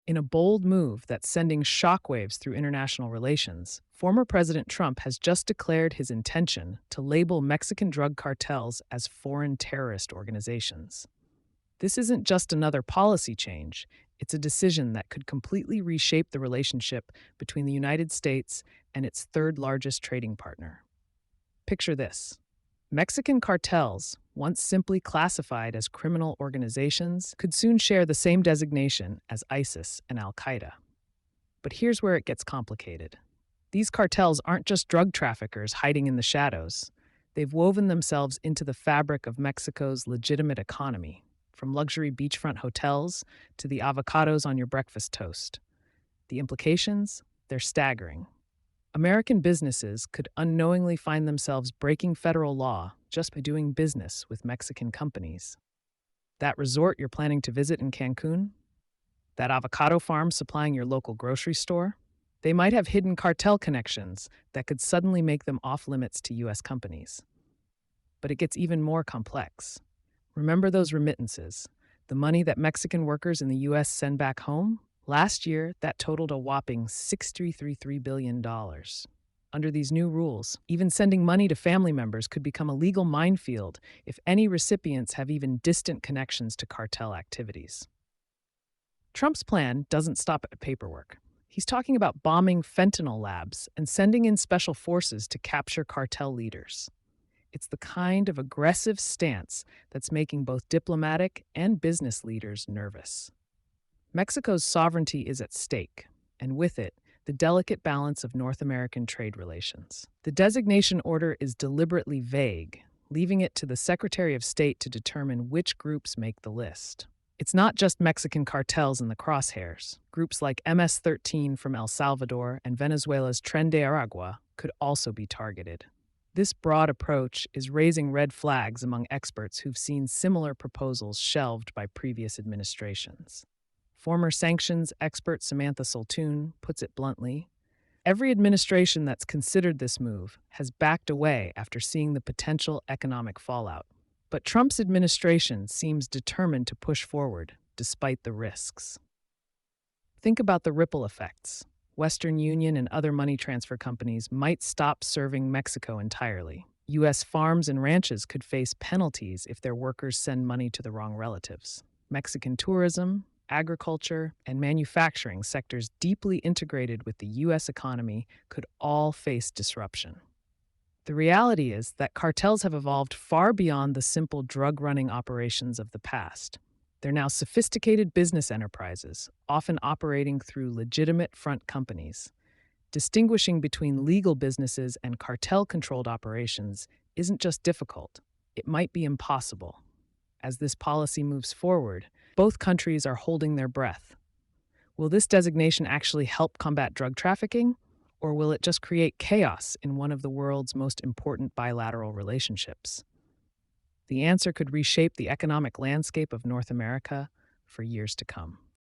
In a bold move that's sending shockwaves through international relations, former President Trump has just declared his intention to label Mexican drug cartels as foreign terrorist organizations. This isn't just another policy change, it's a decision that could completely reshape the relationship between the United States and its third largest trading partner. Picture this: Mexican cartels, once simply classified as criminal organizations, could soon share the same designation as ISIS and Al-Qaeda. But here's where it gets complicated. These cartels aren't just drug traffickers hiding in the shadows. They've woven themselves into the fabric of Mexico's legitimate economy, from luxury beachfront hotels to the avocados on your breakfast toast. The implications? They're staggering. American businesses could unknowingly find themselves breaking federal law just by doing business with Mexican companies. That resort you're planning to visit in Cancun? That avocado farm supplying your local grocery store? They might have hidden cartel connections that could suddenly make them off limits to U.S. companies. But it gets even more complex. Remember those remittances, the money that Mexican workers in the U.S. send back home? Last year, that totaled a whopping $6.33 billion. Under these new rules, even sending money to family members could become a legal minefield if any recipients have even distant connections to cartel activities. Trump's plan doesn't stop at paperwork. He's talking about bombing fentanyl labs and sending in special forces to capture cartel leaders. It's the kind of aggressive stance that's making both diplomatic and business leaders nervous. Mexico's sovereignty is at stake, and with it, the delicate balance of North American trade relations. The designation order is deliberately vague, leaving it to the Secretary of State to determine which groups make the list. It's not just Mexican cartels in the crosshairs. Groups like MS-13 from El Salvador and Venezuela's Tren de Aragua could also be targeted. This broad approach is raising red flags among experts who've seen similar proposals shelved by previous administrations. Former sanctions expert Samantha Soltoun puts it bluntly: every administration that's considered this move has backed away after seeing the potential economic fallout. But Trump's administration seems determined to push forward, despite the risks. Think about the ripple effects. Western Union and other money transfer companies might stop serving Mexico entirely. U.S. farms and ranches could face penalties if their workers send money to the wrong relatives. Mexican tourism, agriculture, and manufacturing sectors deeply integrated with the U.S. economy could all face disruption. The reality is that cartels have evolved far beyond the simple drug-running operations of the past. They're now sophisticated business enterprises, often operating through legitimate front companies. Distinguishing between legal businesses and cartel-controlled operations isn't just difficult, it might be impossible. As this policy moves forward, both countries are holding their breath. Will this designation actually help combat drug trafficking, or will it just create chaos in one of the world's most important bilateral relationships? The answer could reshape the economic landscape of North America for years to come.